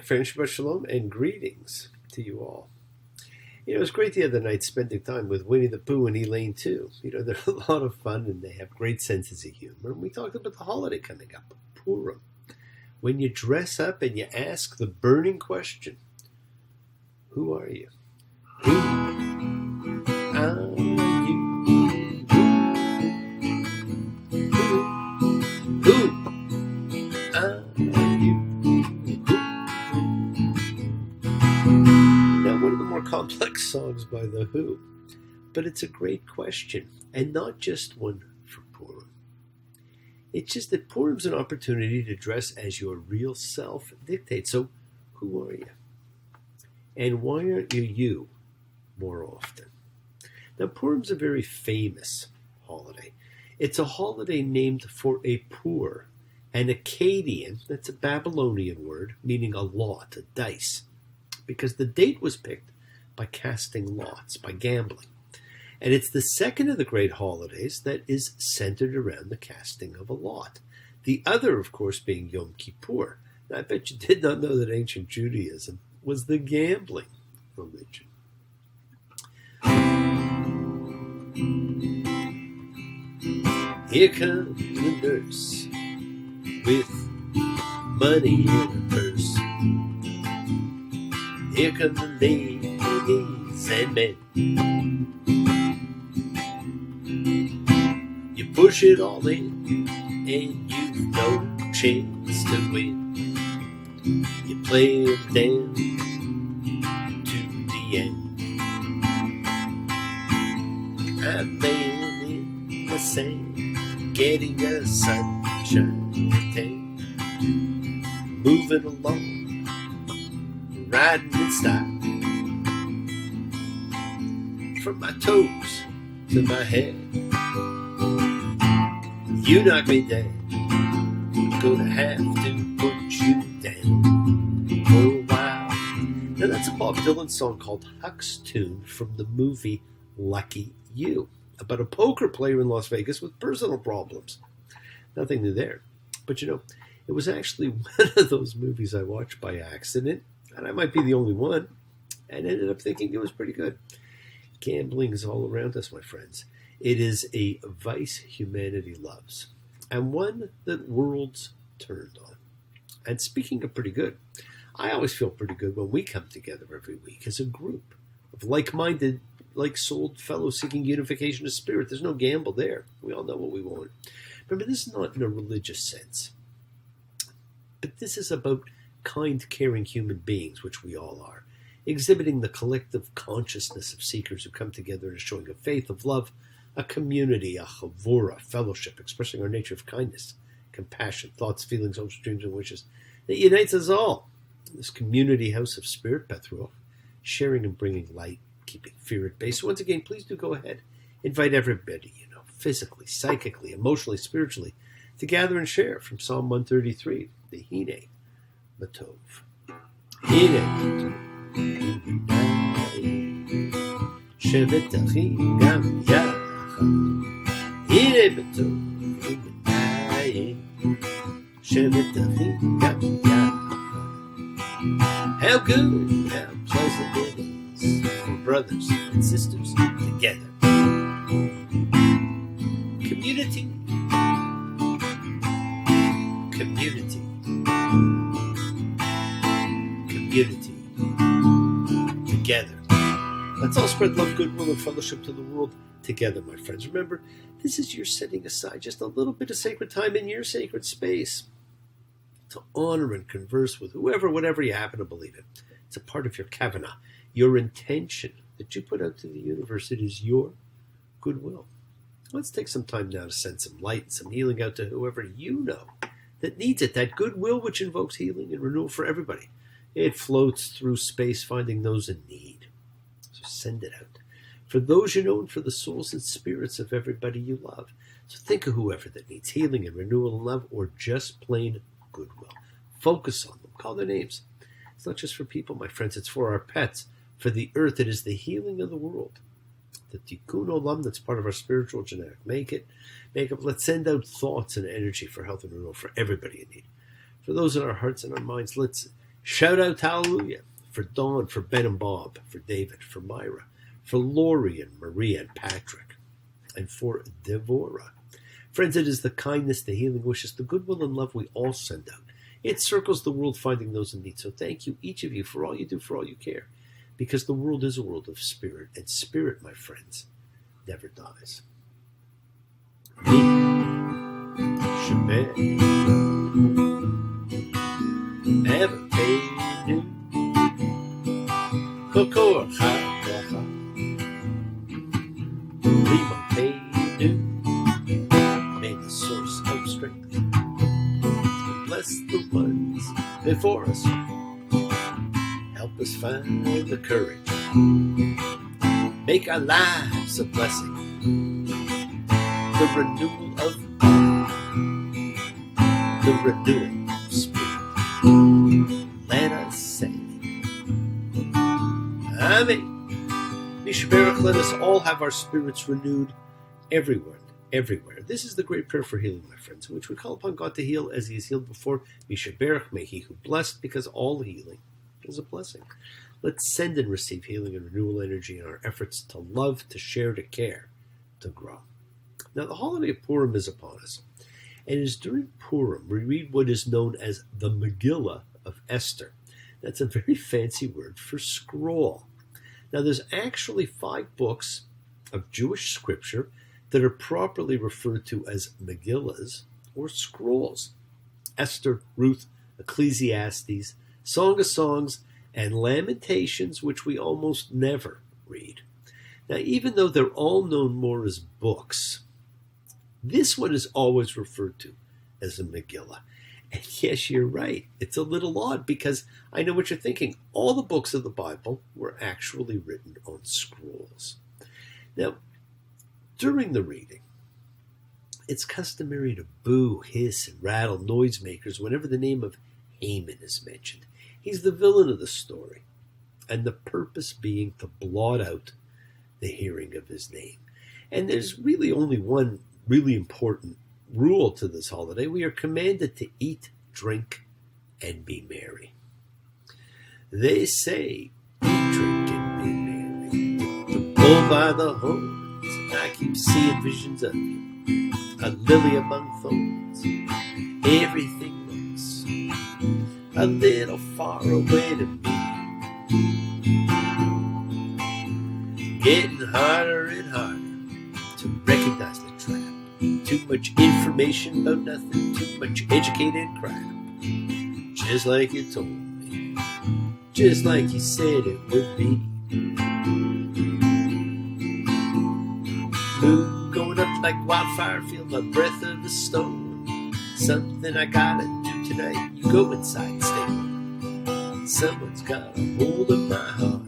Friends, Shabbat Shalom, and greetings to you all. It was great the other night spending time with Winnie the Pooh and Elaine too. They're a lot of fun and they have great senses of humor. And we talked about the holiday coming up, Purim. When you dress up and you ask the burning question, who are you? Who are you? Who are you? Now, one of the more complex songs by The Who, but it's a great question, and not just one for Purim. It's just that Purim's an opportunity to dress as your real self dictates. So, who are you? And why aren't you you more often? Now, Purim's a very famous holiday. It's a holiday named for a pur, an Akkadian, that's a Babylonian word, meaning a lot, a dice, because the date was picked by casting lots, by gambling. And it's the second of the great holidays that is centered around the casting of a lot. The other, of course, being Yom Kippur. Now, I bet you did not know that ancient Judaism was the gambling religion. Here comes the nurse with money in her purse. Here come the ladies and men. You push it all in, and you've no chance to win. You play it down to the end. I'm laying in the sand, getting a sunshine tan, moving along, riding in style. From my toes to my head, you knock me down, I'm gonna have to put you down for a while. Now that's a Bob Dylan song called Huck's Tune from the movie Lucky You, about a poker player in Las Vegas with personal problems. Nothing new there. But it was actually one of those movies I watched by accident, and I might be the only one, and ended up thinking it was pretty good. Gambling is all around us, my friends. It is a vice humanity loves, and one that worlds turned on. And speaking of pretty good, I always feel pretty good when we come together every week as a group of like-minded, like-souled fellows seeking unification of spirit. There's no gamble there. We all know what we want. Remember, this is not in a religious sense, but this is about kind, caring human beings, which we all are, exhibiting the collective consciousness of seekers who come together and showing a faith of love, a community, a chavura, fellowship, expressing our nature of kindness, compassion, thoughts, feelings, hopes, dreams, and wishes that unites us all. This community house of spirit, Bethruach, sharing and bringing light, keeping fear at bay. So once again, please do go ahead. Invite everybody, physically, psychically, emotionally, spiritually, to gather and share from Psalm 133, the Hine Matov. Hine Matov. Shevet Achim Gam Yachad. Hine Matov. Shevet Achim Gam Yachad. How good, how pleasant it is for brothers and sisters together. Community. Community. Community. Together. Let's all spread love, goodwill, and fellowship to the world together, my friends. Remember, this is your setting aside just a little bit of sacred time in your sacred space to honor and converse with whoever, whatever you happen to believe in. It's a part of your kavanah, your intention that you put out to the universe. It is your goodwill. Let's take some time now to send some light and some healing out to whoever you know that needs it, that goodwill which invokes healing and renewal for everybody. It floats through space, finding those in need. So send it out. For those you know and for the souls and spirits of everybody you love. So think of whoever that needs healing and renewal and love, or just plain goodwill. Focus on them. Call their names. It's not just for people, my friends. It's for our pets, for the earth. It is the healing of the world. The tikkun olam that's part of our spiritual genetic makeup. Let's send out thoughts and energy for health and renewal for everybody in need. For those in our hearts and our minds, let's Shout out hallelujah for Dawn, for Ben and Bob, for David, for Myra, for Lori and Maria and Patrick, and for Devorah. Friends, it is the kindness, the healing wishes, the goodwill and love we all send out. It circles the world finding those in need. So thank you, each of you, for all you do, for all you care. Because the world is a world of spirit, and spirit, my friends, never dies. Me, Shabbat, ever painu, Kokor ha-ha-ha, Lima painu, may the source of strength bless the ones before us. Help us find the courage. Make our lives a blessing. The renewal of God. The renewal of spirit. Let us say, Amen. Mishaberach, let us all have our spirits renewed everywhere. This is the great prayer for healing, my friends, in which we call upon God to heal as he has healed before. Mishaberach, may he who blessed, because all healing is a blessing. Let's send and receive healing and renewal energy in our efforts to love, to share, to care, to grow. Now, the holiday of Purim is upon us, and it is during Purim we read what is known as the Megillah of Esther. That's a very fancy word for scroll. Now, there's actually 5 books of Jewish scripture that are properly referred to as Megillahs or scrolls. Esther, Ruth, Ecclesiastes, Song of Songs, and Lamentations, which we almost never read. Now, even though they're all known more as books, this one is always referred to as a Megillah. And yes, you're right. It's a little odd because I know what you're thinking. All the books of the Bible were actually written on scrolls. Now, during the reading, it's customary to boo, hiss, and rattle noisemakers whenever the name of Haman is mentioned. He's the villain of the story, and the purpose being to blot out the hearing of his name. And there's really only one really important rule to this holiday. We are commanded to eat, drink, and be merry. They say, eat, drink, and be merry. The bull by the horns, and I keep seeing visions of you. A lily among thorns, everything looks a little far away to me. Getting harder and harder to recognize the trap. Too much information about nothing, too much educated crap. Just like you told me, just like you said it would be. Moon going up like wildfire, feel the breath of the stone. Something I gotta do tonight, you go inside and stay. Someone's got a hold of my heart.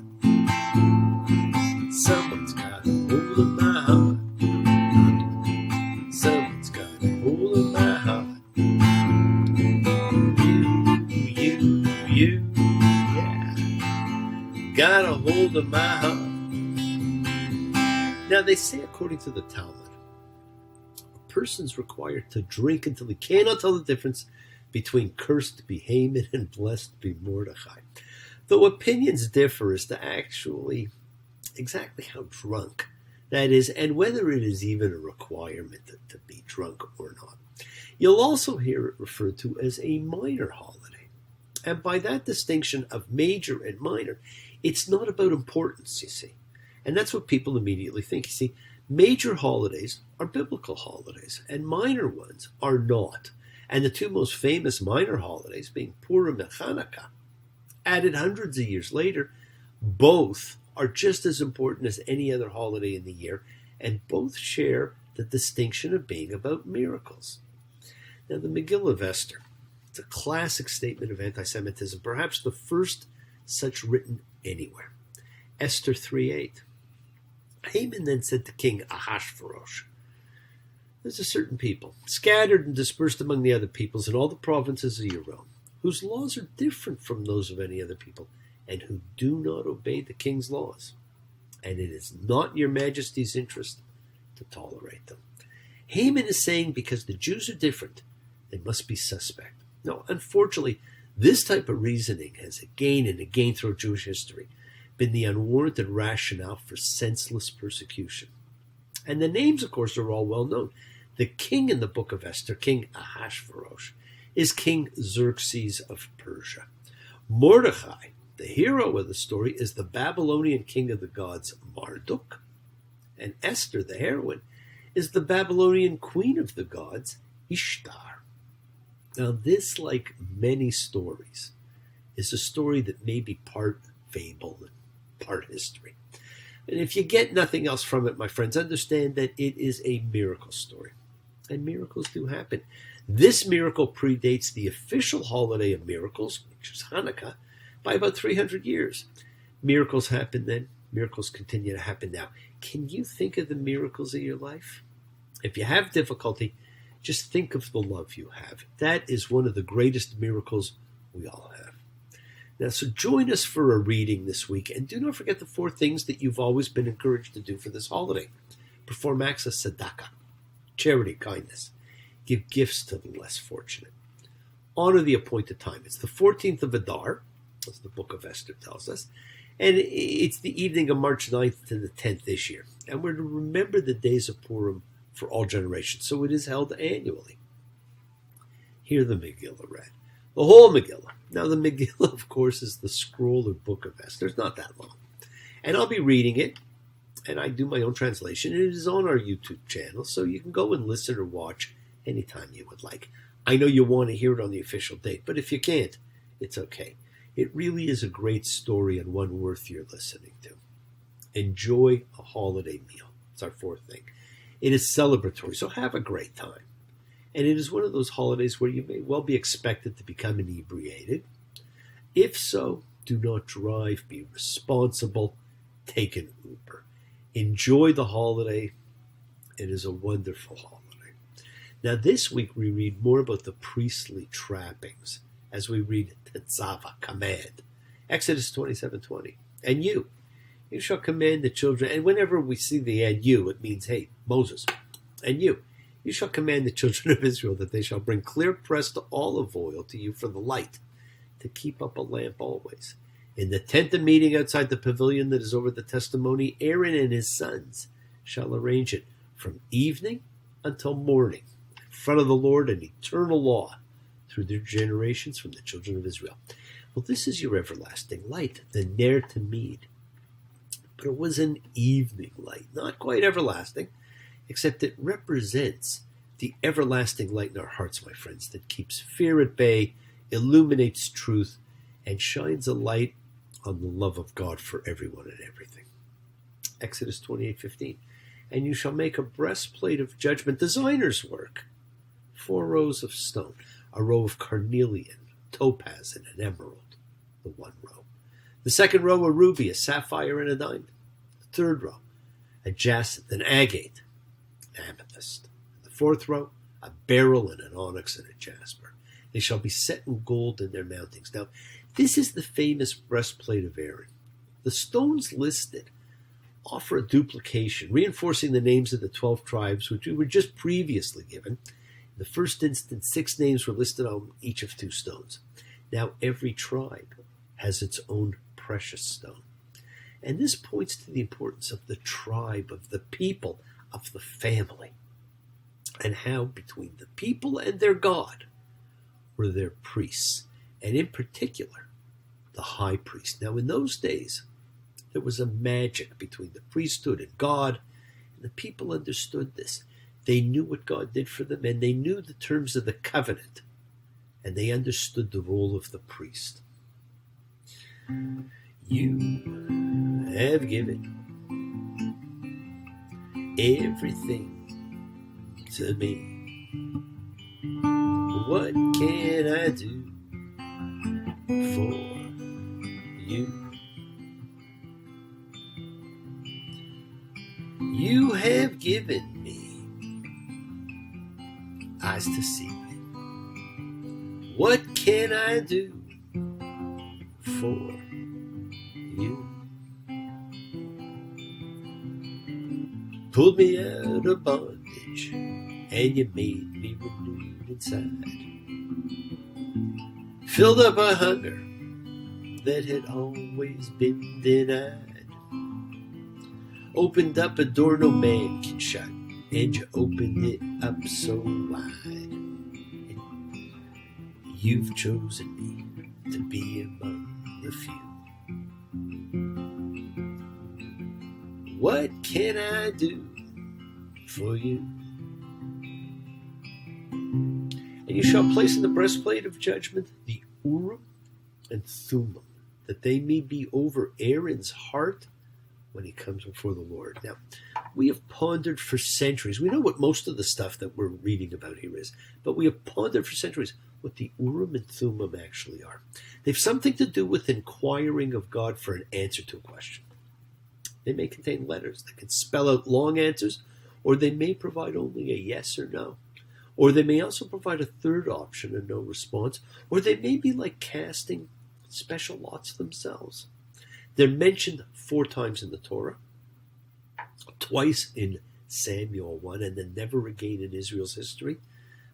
Someone's got a hold of my heart. Someone's got a hold of my heart. You, yeah. Got a hold of my heart. Now they say, according to the Talmud, a person's required to drink until he cannot tell the difference between cursed be Haman and blessed be Mordechai. Though opinions differ as to actually exactly how drunk that is, and whether it is even a requirement to be drunk or not. You'll also hear it referred to as a minor holiday. And by that distinction of major and minor, it's not about importance, you see. And that's what people immediately think. You see, major holidays are biblical holidays, and minor ones are not. And the 2 most famous minor holidays, being Purim and Hanukkah, added hundreds of years later, both are just as important as any other holiday in the year, and both share the distinction of being about miracles. Now, the Megillah of Esther, it's a classic statement of anti-Semitism, perhaps the first such written anywhere. Esther 3:8. Haman then said to King Ahasuerus, there's a certain people, scattered and dispersed among the other peoples in all the provinces of your realm, whose laws are different from those of any other people, and who do not obey the king's laws. And it is not in your majesty's interest to tolerate them. Haman is saying because the Jews are different, they must be suspect. No, unfortunately, This type of reasoning has again and again throughout Jewish history been the unwarranted rationale for senseless persecution. And the names, of course, are all well known. The king in the book of Esther, King Ahasuerus, is King Xerxes of Persia. Mordecai, the hero of the story, is the Babylonian king of the gods, Marduk. And Esther, the heroine, is the Babylonian queen of the gods, Ishtar. Now this, like many stories, is a story that may be part fable and part history. And if you get nothing else from it, my friends, understand that it is a miracle story. And miracles do happen. This miracle predates the official holiday of miracles, which is Hanukkah, by about 300 years. Miracles happened then. Miracles continue to happen now. Can you think of the miracles of your life? If you have difficulty, just think of the love you have. That is one of the greatest miracles we all have. Now, so join us for a reading this week, and do not forget the 4 things that you've always been encouraged to do for this holiday. Perform acts of tzedakah, charity, kindness. Give gifts to the less fortunate. Honor the appointed time. It's the 14th of Adar, as the book of Esther tells us, and it's the evening of March 9th to the 10th this year. And we're to remember the days of Purim for all generations, so it is held annually. Hear the Megillah read. The whole Megillah. Now, the Megillah, of course, is the scroll or book of Esther. It's not that long. And I'll be reading it, and I do my own translation. It is on our YouTube channel, so you can go and listen or watch anytime you would like. I know you want to hear it on the official date, but if you can't, it's okay. It really is a great story and one worth your listening to. Enjoy a holiday meal. It's our 4th thing. It is celebratory, so have a great time. And it is one of those holidays where you may well be expected to become inebriated. If so, do not drive. Be responsible. Take an Uber. Enjoy the holiday. It is a wonderful holiday. Now, this week we read more about the priestly trappings as we read tetzavah, command. Exodus 27:20. And you shall command the children. And whenever we see the and you, it means, hey, Moses, and you shall command the children of Israel that they shall bring clear pressed olive oil to you for the light, to keep up a lamp always. In the tent of meeting outside the pavilion that is over the testimony, Aaron and his sons shall arrange it from evening until morning, in front of the Lord, an eternal law through their generations from the children of Israel. Well, this is your everlasting light, the Ner Tamid. But it was an evening light, not quite everlasting, except it represents the everlasting light in our hearts, my friends, that keeps fear at bay, illuminates truth, and shines a light on the love of God for everyone and everything. Exodus 28:15. And you shall make a breastplate of judgment, designer's work, 4 rows of stone, a row of carnelian, topaz, and an emerald, the 1 row. The 2nd row, a ruby, a sapphire, and a diamond. The 3rd row, a jacinth, an agate, an amethyst. The 4th row, a beryl, and an onyx, and a jasper. They shall be set in gold in their mountings. Now, this is the famous breastplate of Aaron. The stones listed offer a duplication, reinforcing the names of the 12 tribes, which we were just previously given. In the first instance, 6 names were listed on each of 2 stones. Now, every tribe has its own precious stone. And this points to the importance of the tribe, of the people, of the family, and how between the people and their God were their priests, and in particular, the high priest. Now, in those days, there was a magic between the priesthood and God, and the people understood this. They knew what God did for them, and they knew the terms of the covenant, and they understood the role of the priest. You have given everything to me. What can I do for you? You have given me eyes to see. What can I do for you? Pulled me out of bondage, and you made me renewed inside. filled up a hunger that had always been denied. Opened up a door no man can shut, and you opened it up so wide. You've chosen me to be among the few. What can I do for you? And you shall place in the breastplate of judgment the Urim and Thummim, that they may be over Aaron's heart when he comes before the Lord. Now, we have pondered for centuries. We know what most of the stuff that we're reading about here is, but we have pondered for centuries what the Urim and Thummim actually are. They have something to do with inquiring of God for an answer to a question. They may contain letters that can spell out long answers, or they may provide only a yes or no. Or they may also provide a third option, a no response, or they may be like casting special lots themselves. They're mentioned 4 times in the Torah, twice in Samuel 1, and then never again in Israel's history,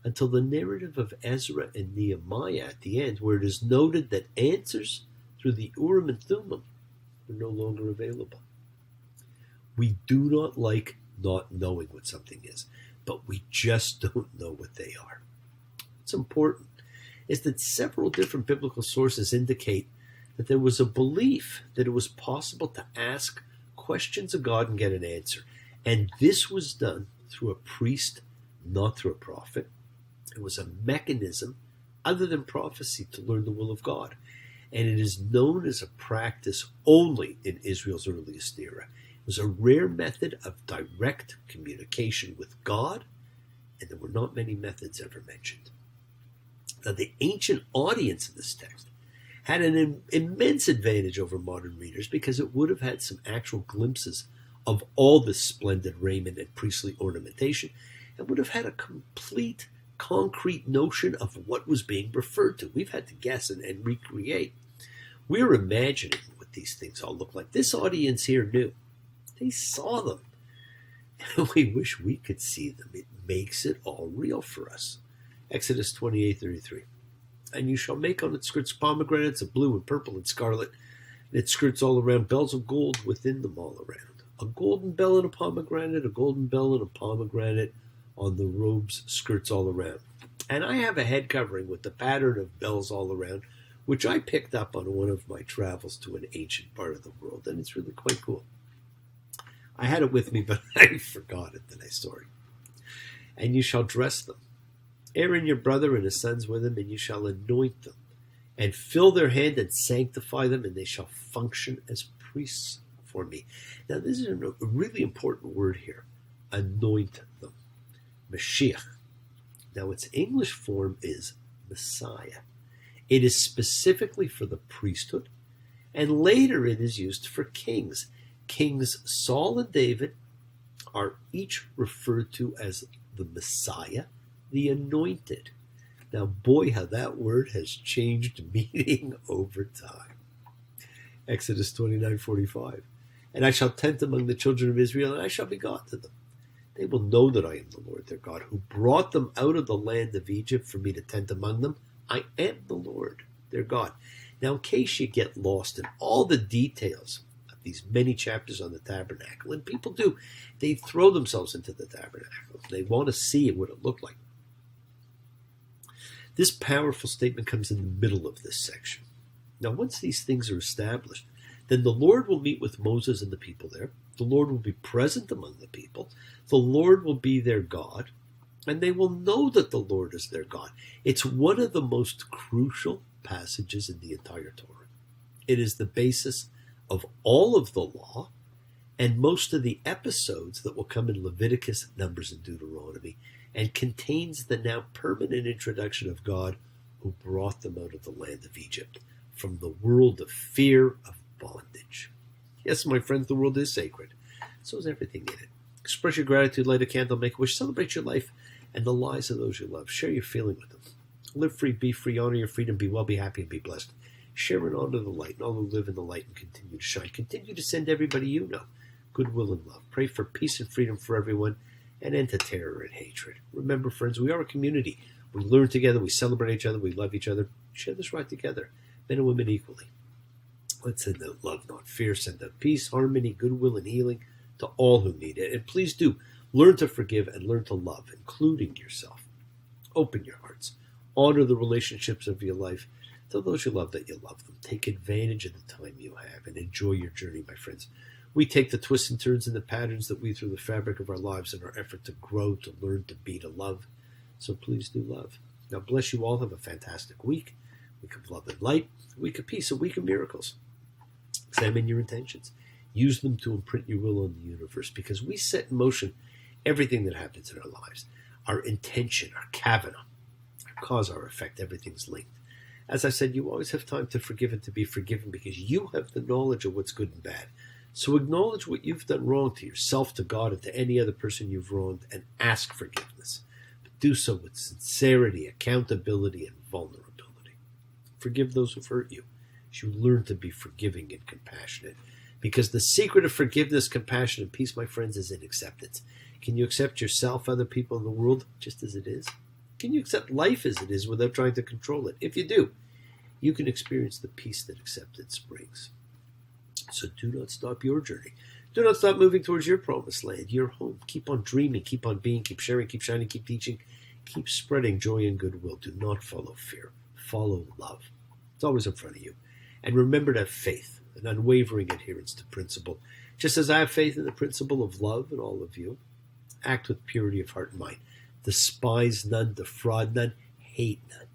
until the narrative of Ezra and Nehemiah at the end, where it is noted that answers through the Urim and Thummim are no longer available. We do not like not knowing what something is, but we just don't know what they are. What's important is that several different biblical sources indicate that there was a belief that it was possible to ask questions of God and get an answer. And this was done through a priest, not through a prophet. It was a mechanism other than prophecy to learn the will of God. And it is known as a practice only in Israel's earliest era. It was a rare method of direct communication with God, and there were not many methods ever mentioned. Now, the ancient audience of this text had an immense advantage over modern readers because it would have had some actual glimpses of all this splendid raiment and priestly ornamentation, and would have had a complete, concrete notion of what was being referred to. We've had to guess and recreate. We're imagining what these things all look like. This audience here knew. They saw them. And we wish we could see them. It makes it all real for us. Exodus 28:33. And you shall make on its skirts pomegranates of blue and purple and scarlet, and its skirts all around, bells of gold within them all around. A golden bell and a pomegranate, a golden bell and a pomegranate on the robe's skirts all around. And I have a head covering with the pattern of bells all around, which I picked up on one of my travels to an ancient part of the world, and it's really quite cool. I had it with me, but I forgot it the next story. And you shall dress them, Aaron your brother and his sons with him, and you shall anoint them, and fill their hand and sanctify them, and they shall function as priests for me. Now, this is a really important word here. Anoint them. Mashiach. Now, its English form is Messiah. It is specifically for the priesthood, and later it is used for kings. Kings Saul and David are each referred to as the Messiah, the anointed. Now, boy, how that word has changed meaning over time. Exodus 29:45. And I shall tent among the children of Israel, and I shall be God to them. They will know that I am the Lord their God, who brought them out of the land of Egypt for me to tent among them. I am the Lord their God. Now, in case you get lost in all the details of these many chapters on the tabernacle, and people do, they throw themselves into the tabernacle. They want to see what it looked like. This powerful statement comes in the middle of this section. Now, once these things are established, then the Lord will meet with Moses and the people there. The Lord will be present among the people. The Lord will be their God, and they will know that the Lord is their God. It's one of the most crucial passages in the entire Torah. It is the basis of all of the law and most of the episodes that will come in Leviticus, Numbers, and Deuteronomy, and contains the now permanent introduction of God who brought them out of the land of Egypt from the world of fear, of bondage. Yes, my friends, the world is sacred. So is everything in it. Express your gratitude, light a candle, make a wish, celebrate your life and the lives of those you love. Share your feeling with them. Live free, be free, honor your freedom, be well, be happy, and be blessed. Share and honor the light, and all who live in the light and continue to shine. Continue to send everybody you know goodwill and love. Pray for peace and freedom for everyone, and end to terror and hatred. Remember, friends, we are a community We learn together, we celebrate each other, we love each other, share this ride together, men and women equally. Let's send out love, not fear. Send out peace, harmony, goodwill, and healing to all who need it. And please do learn to forgive and learn to love, including yourself. Open your hearts. Honor the relationships of your life. Tell those you love that you love them. Take advantage of the time you have and enjoy your journey, my friends. We take the twists and turns and the patterns that weave through the fabric of our lives in our effort to grow, to learn, to be, to love. So please do love. Now bless you all. Have a fantastic week. Week of love and light. A week of peace. A week of miracles. Examine your intentions. Use them to imprint your will on the universe, because we set in motion everything that happens in our lives. Our intention, our kavana, our cause, our effect, everything's linked. As I said, you always have time to forgive and to be forgiven because you have the knowledge of what's good and bad. So acknowledge what you've done wrong to yourself, to God, and to any other person you've wronged, and ask forgiveness. But do so with sincerity, accountability, and vulnerability. Forgive those who've hurt you. You learn to be forgiving and compassionate. Because the secret of forgiveness, compassion, and peace, my friends, is in acceptance. Can you accept yourself, other people in the world, just as it is? Can you accept life as it is without trying to control it? If you do, you can experience the peace that acceptance brings. So do not stop your journey. Do not stop moving towards your promised land, your home. Keep on dreaming, keep on being, keep sharing, keep shining, keep teaching, keep spreading joy and goodwill. Do not follow fear. Follow love. It's always in front of you. And remember to have faith, an unwavering adherence to principle. Just as I have faith in the principle of love in all of you, act with purity of heart and mind. Despise none, defraud none, hate none.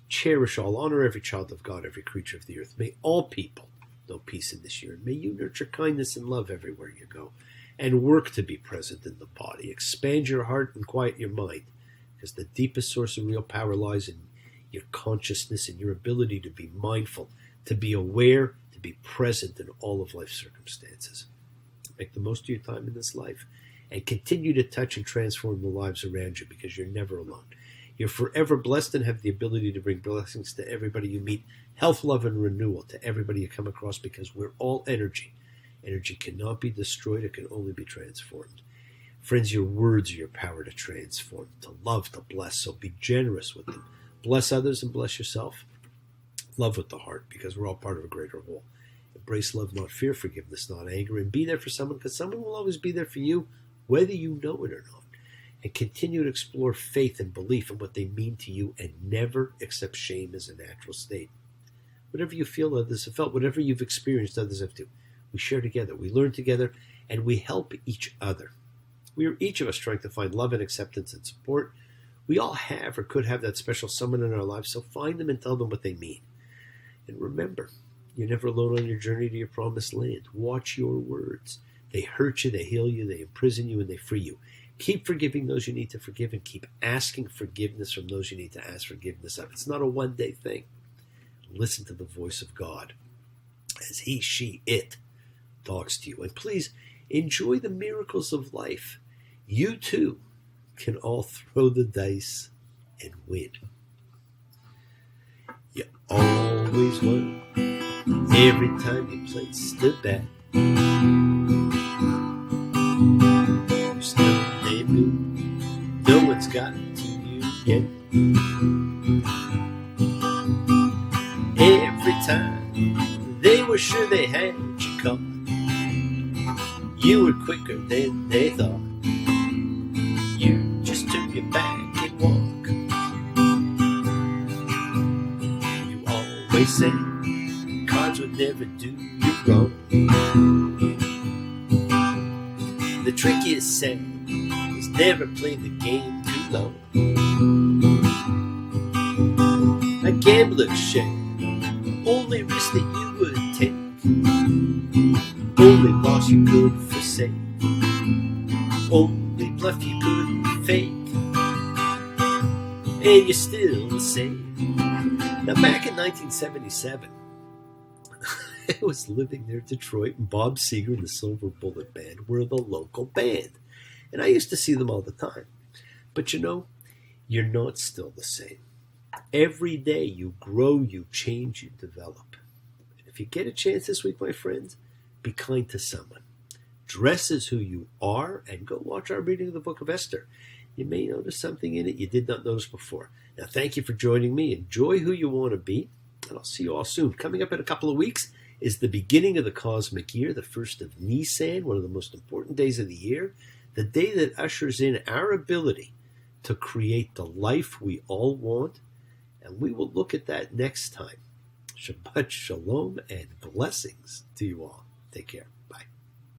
Cherish all, honor every child of God, every creature of the earth. May all people know peace in this year. And may you nurture kindness and love everywhere you go. And work to be present in the body. Expand your heart and quiet your mind. Because the deepest source of real power lies in your consciousness and your ability to be mindful, to be aware, to be present in all of life's circumstances. Make the most of your time in this life and continue to touch and transform the lives around you, because you're never alone. You're forever blessed and have the ability to bring blessings to everybody you meet, health, love, and renewal to everybody you come across, because we're all energy. Energy cannot be destroyed. It can only be transformed. Friends, your words are your power to transform, to love, to bless. So be generous with them. Bless others and bless yourself. Love with the heart, because we're all part of a greater whole. Embrace love, not fear, forgiveness, not anger, and be there for someone, because someone will always be there for you, whether you know it or not. And continue to explore faith and belief in what they mean to you, and never accept shame as a natural state. Whatever you feel, others have felt. Whatever you've experienced, others have too. We share together, we learn together, and we help each other. We are each of us trying to find love and acceptance and support. We all have or could have that special someone in our lives, so find them and tell them what they mean. And remember, you're never alone on your journey to your promised land. Watch your words. They hurt you, they heal you, they imprison you, and they free you. Keep forgiving those you need to forgive, and keep asking forgiveness from those you need to ask forgiveness of. It's not a one-day thing. Listen to the voice of God as he, she, it talks to you. And please enjoy the miracles of life. You too can all throw the dice and win. You always won every time you placed the bet. You're still damn good. No one's gotten to you yet. Every time they were sure they had you caught, you were quicker than they thought. You just turn your back and walk. You always say cards would never do you wrong. The trick you said is never play the game too long. A gambler's share, only risk that you would take, only loss you could forsake, only bluff you could fake, and you're still the same. Now back in 1977, I was living near Detroit, and Bob Seger and the Silver Bullet Band were the local band, and I used to see them all the time. But you know, you're not still the same. Every day you grow, you change, you develop. And if you get a chance this week, my friends, be kind to someone. Dress as who you are, and go watch our reading of the book of Esther. You may notice something in it you did not notice before. Now, thank you for joining me. Enjoy who you want to be, and I'll see you all soon. Coming up in a couple of weeks is the beginning of the cosmic year, the first of Nisan, one of the most important days of the year, the day that ushers in our ability to create the life we all want, and we will look at that next time. Shabbat shalom and blessings to you all. Take care.